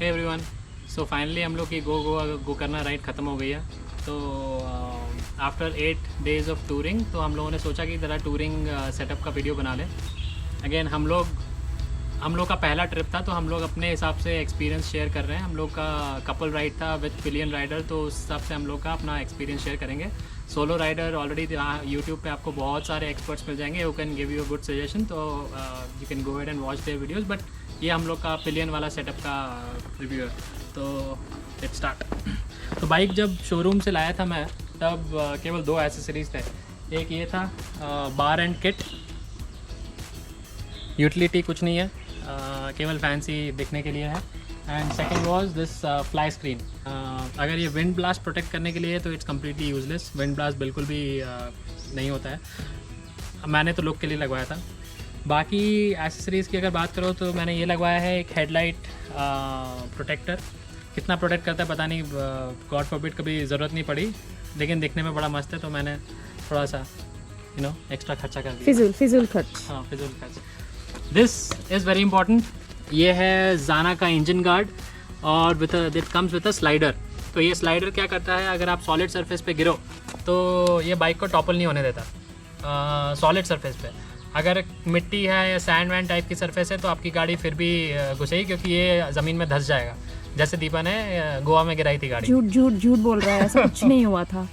Hey everyone, so finally हम लोग की गो करना राइड ख़त्म हो गई है। तो आफ्टर 8 days ऑफ टूरिंग तो हम लोगों ने सोचा कि ज़रा टूरिंग सेटअप का वीडियो बना लें। अगेन हम लोग का पहला ट्रिप था, तो हम लोग अपने हिसाब से एक्सपीरियंस शेयर कर रहे हैं। हम लोग का कपल राइड था विद पिलियन राइडर, तो उस हिसाब से हम लोग का अपना एक्सपीरियंस शेयर करेंगे। सोलो राइडर ऑलरेडी यूट्यूब पे आपको बहुत सारे एक्सपर्ट्स मिल जाएंगे, you can give you good suggestion, तो you can go ahead and watch their videos. But ये हम लोग का पिलियन वाला सेटअप का रिव्यू है, तो लेट्स स्टार्ट। तो बाइक जब शोरूम से लाया था मैं, तब केवल 2 एसेसरीज़ थे। एक ये था बार एंड किट, यूटिलिटी कुछ नहीं है, केवल फैंसी दिखने के लिए है। And second was this fly screen. अगर ये विंड ब्लास्ट प्रोटेक्ट करने के लिए है तो it's completely useless, wind blast बिल्कुल भी नहीं होता है। मैंने तो लुक के लिए लगवाया था। बाकी एसेसरीज़ की अगर बात करो तो मैंने ये लगवाया है एक हेडलाइट प्रोटेक्टर। कितना प्रोटेक्ट करता है पता नहीं, गॉड फॉरबिड कभी ज़रूरत नहीं पड़ी, लेकिन दिखने में बड़ा मस्त है, तो मैंने थोड़ा सा एक्स्ट्रा खर्चा कर दिया। फिजूल खर्च। हाँ, फिजूल खर्च। This is very important. ये है जाना का इंजन गार्ड और with it comes with a slider. तो ये स्लाइडर क्या करता है, अगर आप सॉलिड सरफेस पे गिरो तो ये बाइक को टॉपल नहीं होने देता सॉलिड सरफेस पे। अगर मिट्टी है या सैंड वैंड टाइप की सरफेस है तो आपकी गाड़ी फिर भी घुसेगी, क्योंकि ये ज़मीन में धंस जाएगा, जैसे दीपा ने गोवा में गिराई थी गाड़ी। झूठ बोल रहा है, ऐसा कुछ नहीं हुआ था।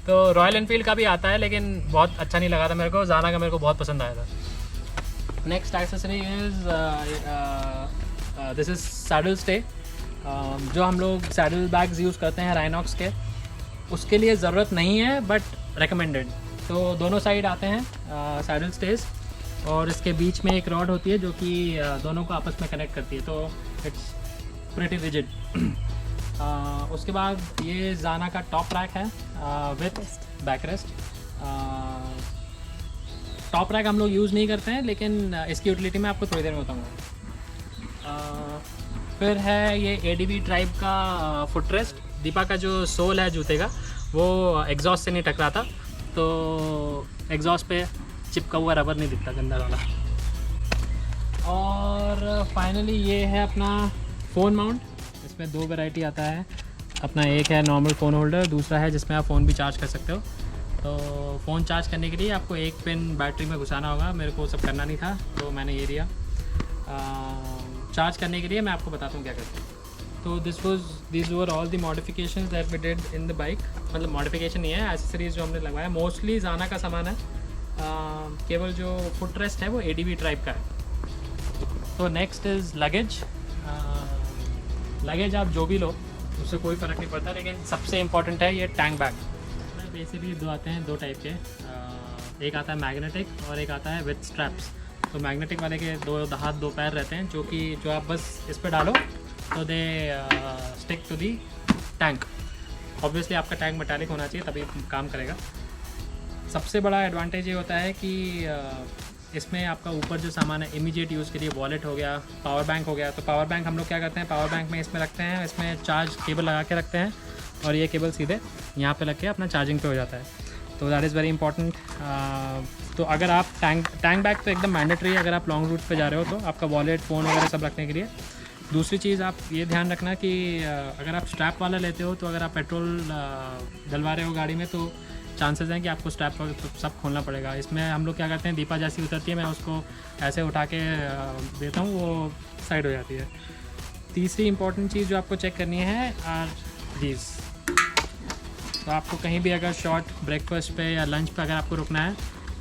तो रॉयल एनफील्ड का भी आता है, लेकिन बहुत अच्छा नहीं लगा था मेरे को। जाना का मेरे को बहुत पसंद आया था। Next accessory is this is saddle stay. जो हम लोग सैडल बैग्स यूज़ करते हैं राइनॉक्स के, उसके लिए ज़रूरत नहीं है बट रिकमेंडेड। तो दोनों साइड आते हैं सैडल स्टेज, और इसके बीच में एक रॉड होती है जो कि दोनों को आपस में कनेक्ट करती है, तो इट्स प्रीटी रिजिड। उसके बाद ये जाना का टॉप रैक है with back rest. Top rack हम लोग यूज़ नहीं करते हैं, लेकिन इसकी यूटिलिटी मैं आपको थोड़ी देर में बताऊँगा। फिर है ये ADV ट्राइब का फुटरेस्ट। दीपा का जो सोल है जूते का, वो एग्जॉस्ट से नहीं टकरा था, तो एग्जॉस्ट पे चिपका हुआ रबर नहीं दिखता गंदा वाला। और फाइनली ये है अपना फ़ोन माउंट। इसमें 2 वैरायटी आता है अपना, एक है नॉर्मल फ़ोन होल्डर, दूसरा है जिसमें आप फ़ोन भी चार्ज कर सकते हो। तो फ़ोन चार्ज करने के लिए आपको एक पिन बैटरी में घुसाना होगा, मेरे को सब करना नहीं था तो मैंने ये लिया। चार्ज करने के लिए मैं आपको बताता हूँ क्या करते हैं। तो this were all the modifications that we did in the bike. मतलब मॉडिफिकेशन नहीं है, एसेसरीज जो हमने लगवाया मोस्टली जाना का सामान है। केवल जो फुट रेस्ट है वो ADV ट्राइब का है। तो नेक्स्ट इज़ लगेज। लगेज आप जो भी लो उससे कोई फ़र्क नहीं पड़ता, लेकिन सबसे इम्पॉर्टेंट है ये टैंक बैग। बेसिकली 2 आते हैं, 2 टाइप के। एक आता है मैग्नेटिक और एक आता है विथ स्ट्रैप्स। तो मैग्नेटिक वाले के 2 हाथ 2 पैर रहते हैं, जो आप बस इस पर डालो तो they stick to the tank. Obviously आपका टैंक मेटालिक होना चाहिए तभी काम करेगा। सबसे बड़ा एडवांटेज ये होता है कि इसमें आपका ऊपर जो सामान है इमीडिएट यूज़ के लिए, वॉलेट हो गया, पावर बैंक हो गया। तो पावर बैंक हम लोग क्या करते हैं, पावर बैंक में इसमें रखते हैं, इसमें चार्ज केबल लगा के रखते हैं, और ये केबल सीधे यहाँ पे लग के अपना चार्जिंग पे हो जाता है। तो दैट इज़ वेरी इंपॉर्टेंट। तो अगर आप टैंक बैग तो एकदम मैंडेटरी है अगर आप लॉन्ग रूट पे जा रहे हो, तो आपका वॉलेट, फ़ोन वगैरह सब रखने के लिए। दूसरी चीज़ आप ये ध्यान रखना कि अगर आप स्ट्रैप वाला लेते हो, तो अगर आप पेट्रोल डलवा रहे हो गाड़ी में, तो चांसेस हैं कि आपको स्ट्रैप सब खोलना पड़ेगा। इसमें हम लोग क्या करते हैं, दीपा जैसी उतरती है मैं उसको ऐसे उठा के देता हूँ, वो साइड हो जाती है। तीसरी इंपॉर्टेंट चीज़ जो आपको चेक करनी है आर दीज। तो आपको कहीं भी अगर शॉर्ट ब्रेकफास्ट पे या लंच पे अगर आपको रुकना है,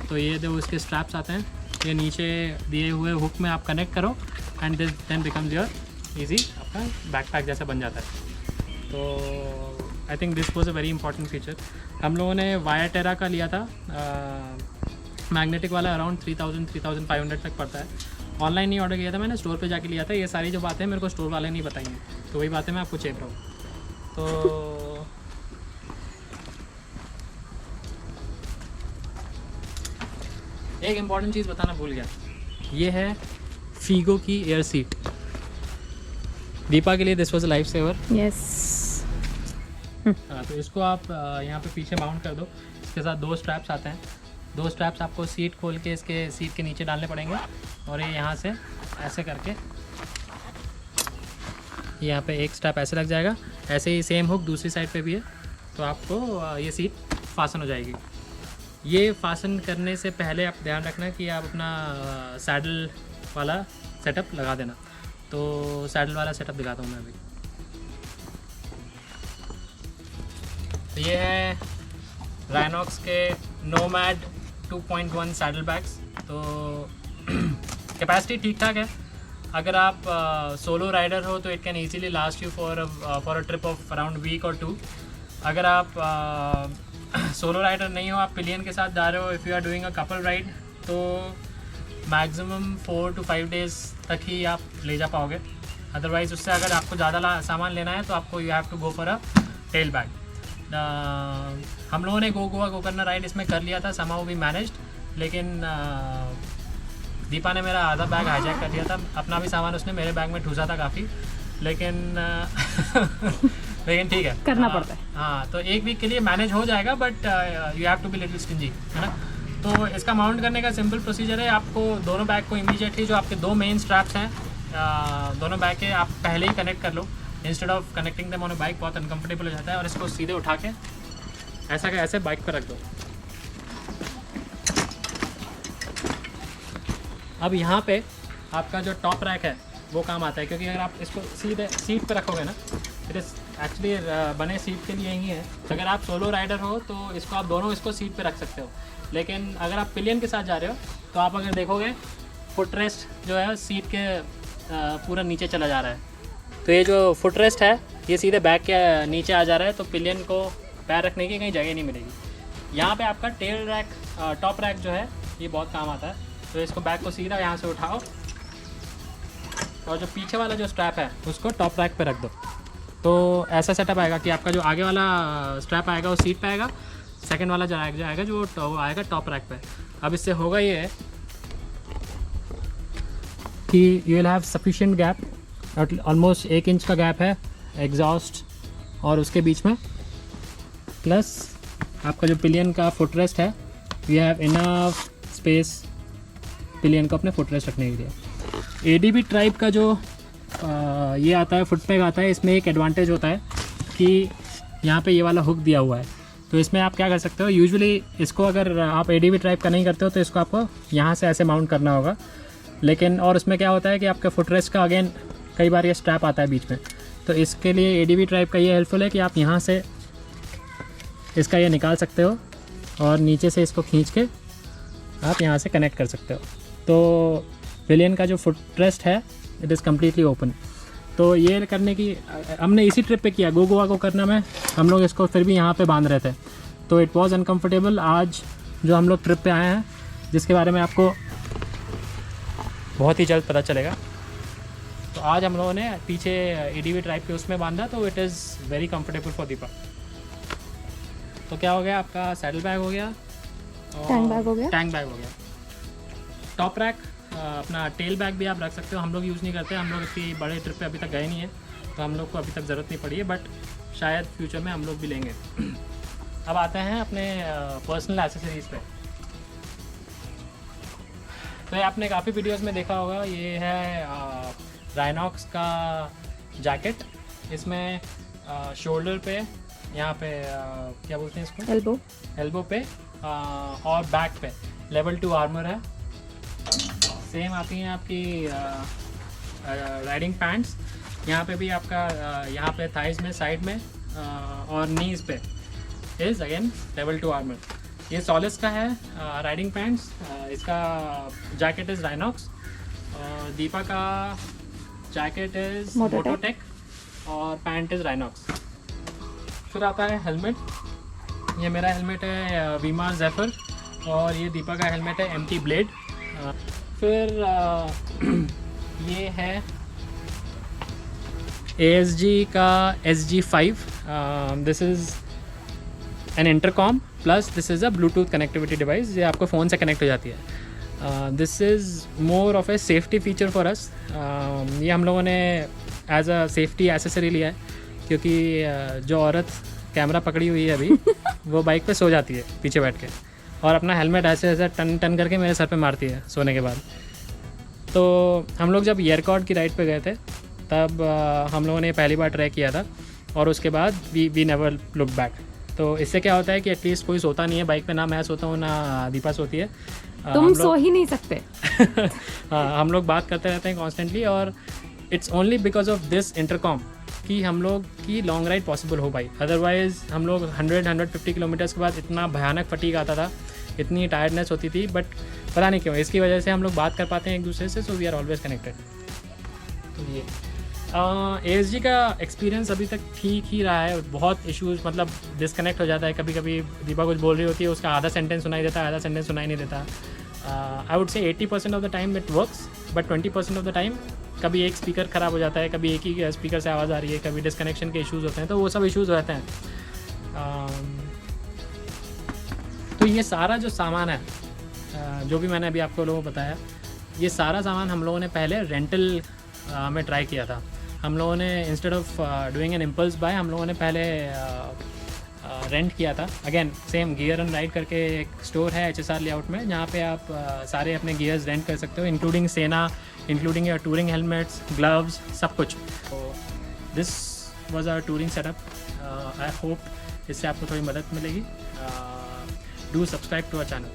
तो ये जो उसके स्ट्रैप्स आते हैं, ये नीचे दिए हुए हुक में आप कनेक्ट करो and this then becomes your easy, आपका बैकपैक जैसा बन जाता है। तो I think this was a very important feature. हम लोगों ने वाया टेरा का लिया था मैग्नेटिक वाला, अराउंड 3500 तक पड़ता है। ऑनलाइन नहीं ऑर्डर किया था मैंने, स्टोर पे जाके लिया था। ये सारी जो बातें मेरे को स्टोर वाले नहीं बताई हैं, तो वही बातें मैं आपको चेप रहा हूँ। तो एक इम्पॉर्टेंट चीज़ बताना भूल गया, ये है फीगो की एयर सीट। दीपा के लिए this was a life saver. Yes. तो इसको आप यहाँ पे पीछे माउंट कर दो। इसके साथ 2 स्ट्रैप्स आते हैं। 2 स्ट्रैप्स आपको सीट खोल के इसके सीट के नीचे डालने पड़ेंगे, और ये यहाँ से ऐसे करके यहाँ पे एक स्ट्रैप ऐसे लग जाएगा, ऐसे ही सेम हुक दूसरी साइड पे भी है, तो आपको ये सीट फासन हो जाएगी। ये फासन करने से पहले आप ध्यान रखना कि आप अपना सैडल वाला सेटअप लगा देना। तो सैडल वाला सेटअप दिखाता हूँ मैं अभी। तो ये है राइनॉक्स के नोमैड 2.1 सैडल बैग्स। तो कैपेसिटी ठीक ठाक है। अगर आप सोलो राइडर हो तो it can easily last you for a trip of around week और 2। अगर आप सोलो राइडर नहीं हो, आप पिलियन के साथ जा रहे हो, if you are doing a couple ride, तो मैक्सिमम 4 to 5 डेज़ तक ही आप ले जा पाओगे। अदरवाइज़ उससे अगर आपको ज़्यादा सामान लेना है तो आपको you have to go for a tail bag. हम लोगों ने गोवा गोकर्णा राइड इसमें कर लिया था, समहाउ वी मैनेज्ड, लेकिन दीपा ने मेरा आधा बैग हाईजैक कर दिया था। अपना भी सामान उसने मेरे बैग में ठूसा था काफ़ी, लेकिन लेकिन ठीक है, करना पड़ता है। हाँ, तो एक वीक के लिए मैनेज हो जाएगा, but you have to be little stingy, है ना। तो इसका माउंट करने का सिंपल प्रोसीजर है। आपको दोनों बैग को इमीडिएटली, जो आपके दो मेन स्ट्रैप्स हैं, दोनों बैग के आप पहले ही कनेक्ट कर लो, instead of connecting them on a bike. बहुत अनकंफर्टेबल हो जाता है। और इसको सीधे उठा के ऐसा का ऐसे बाइक पर रख दो। अब यहाँ पे आपका जो टॉप रैक है वो काम आता है, क्योंकि अगर आप इसको सीधे सीट पे रखोगे ना, इट इज़ एक्चुअली बने सीट के लिए ही है। अगर आप सोलो राइडर हो तो इसको आप दोनों इसको सीट पे रख सकते हो, लेकिन अगर आप पिलियन के साथ जा रहे हो तो आप अगर देखोगे फुट रेस्ट जो है सीट के पूरा नीचे चला जा रहा है। तो ये जो फुट रेस्ट है ये सीधे बैक के नीचे आ जा रहा है, तो पिलियन को पैर रखने की कहीं जगह नहीं मिलेगी। यहाँ पे आपका टेल रैक, टॉप रैक जो है ये बहुत काम आता है। तो इसको बैक को सीधा यहाँ से उठाओ और जो पीछे वाला जो स्ट्रैप है उसको टॉप रैक पे रख दो। तो ऐसा सेटअप आएगा कि आपका जो आगे वाला स्ट्रैप आएगा वो सीट पे आएगा, सेकंड वाला जो आएगा जो आएगा टॉप रैक पे। अब इससे होगा ये है कि you will have sufficient gap, almost 1 inch का गैप है एग्जॉस्ट और उसके बीच में, प्लस आपका जो पिलियन का फुटरेस्ट है, we have enough space pillion को अपने फुटरेस्ट रखने के लिए। एडीबी ट्राइब का जो ये आता है, फुट पैग आता है, इसमें एक एडवांटेज होता है कि यहाँ पे ये वाला हुक दिया हुआ है। तो इसमें आप क्या कर सकते हो, यूजुअली इसको अगर आप एडीबी ट्राइब का नहीं करते हो तो इसको आपको यहाँ से ऐसे माउंट करना होगा। लेकिन और उसमें क्या होता है कि आपके फुटरेस्ट का अगेन कई बार ये स्ट्रैप आता है बीच में, तो इसके लिए एडीबी ट्राइब का ये हेल्पफुल है कि आप यहाँ से इसका ये निकाल सकते हो और नीचे से इसको खींच के आप यहाँ से कनेक्ट कर सकते हो। तो पिलियन का जो फुटरेस्ट है इट इज़ कम्प्लीटली ओपन। तो ये करने की हमने इसी ट्रिप पे किया, गोवा को करना में हम लोग इसको फिर भी यहाँ पे बांध रहे थे, तो इट वाज अनकंफर्टेबल। आज जो हम लोग ट्रिप पे आए हैं जिसके बारे में आपको बहुत ही जल्द पता चलेगा, तो आज हम लोगों ने पीछे एडीबी ट्राइब के उसमें बांधा, तो it is very comfortable for Deepa. तो क्या हो गया, आपका सैडल बैग हो गया, टैंक बैग हो गया, टैंक बैग हो गया, टॉप रैक, अपना टेल बैग भी आप रख सकते हो। हम लोग यूज़ नहीं करते, हम लोग इतनी बड़े ट्रिप पे अभी तक गए नहीं है, तो हम लोग को अभी तक ज़रूरत नहीं पड़ी है, बट शायद फ्यूचर में हम लोग भी लेंगे। अब आते हैं अपने पर्सनल एक्सेसरीज़ पे। तो ये आपने काफ़ी वीडियोस में देखा होगा, ये है राइनॉक्स का जैकेट। इसमें शोल्डर पे, यहाँ पे क्या बोलते हैं इसको, एल्बो पे और बैक पे लेवल 2 आर्मर है। सेम आती हैं आपकी राइडिंग पैंट्स, यहाँ पे भी आपका यहाँ पे थाइज में, साइड में और नीज पे इज़ अगेन लेवल 2 आर्मर। ये सॉलिस का है राइडिंग पैंट्स, इसका जैकेट इज़ राइनॉक्स, और दीपा का जैकेट इज़ मोटोटेक और पैंट इज़ राइनॉक्स। फिर आता है हेलमेट, ये मेरा हेलमेट है वीमार ज़ेफर और ये दीपा का हेलमेट है एमटी ब्लेड। फिर ये है ASG का SG5, this is an intercom plus this is a Bluetooth connectivity device, ये आपको फ़ोन से कनेक्ट हो जाती है। This is more of A safety feature for us. ये हम लोगों ने एज अ सेफ्टी एसेसरी लिया है, क्योंकि जो औरत कैमरा पकड़ी हुई है अभी वो बाइक पे सो जाती है पीछे बैठ के, और अपना हेलमेट ऐसे ऐसे टन टन करके मेरे सर पे मारती है सोने के बाद। तो हम लोग जब एयरकॉर्ड की राइड पे गए थे तब हम लोगों ने पहली बार ट्राई किया था और उसके बाद वी नेवर लुक बैक। तो इससे क्या होता है कि एटलीस्ट कोई सोता नहीं है बाइक पे, ना मैं सोता हूँ ना दीपा सोती है। तुम सो ही नहीं सकते। हाँ, हम लोग बात करते रहते हैं कॉन्स्टेंटली और it's only because of this intercom कि हम लोग की लॉन्ग राइड पॉसिबल हो पाई। अदरवाइज़ हम लोग 100-150 किलोमीटर्स के बाद इतना भयानक फटीग आता था, इतनी टायर्डनेस होती थी, बट पता नहीं क्यों इसकी वजह से हम लोग बात कर पाते हैं एक दूसरे से, so we are always connected. तो ये ASG का एक्सपीरियंस अभी तक ठीक ही रहा है। बहुत इश्यूज़, मतलब डिस्कनेक्ट हो जाता है कभी कभी। दीपा कुछ बोल रही होती है, उसका आधा सेंटेंस सुनाई देता है, आधा सेंटेंस सुनाई नहीं देता। I would say 80% of the time it works, but 20% of the time कभी एक स्पीकर ख़राब हो जाता है, कभी एक ही स्पीकर से आवाज़ आ रही है, कभी डिस्कनेक्शन के इश्यूज़ होते हैं, तो वो सब इश्यूज़ रहते हैं। तो ये सारा जो सामान है, जो भी मैंने अभी आपको लोगों को बताया, ये सारा सामान हम लोगों ने पहले रेंटल में ट्राई किया था। हम लोगों ने instead of doing an impulse buy, हम लोगों ने पहले रेंट किया था। Again same gear and ride करके एक स्टोर है HSR लेआउट में, जहाँ पे आप सारे अपने गियर्स रेंट कर सकते हो, इंक्लूडिंग सेना, including your touring helmets, gloves, सब कुछ। तो this was our touring setup. I hope इससे आपको थोड़ी मदद मिलेगी। Do subscribe to our channel.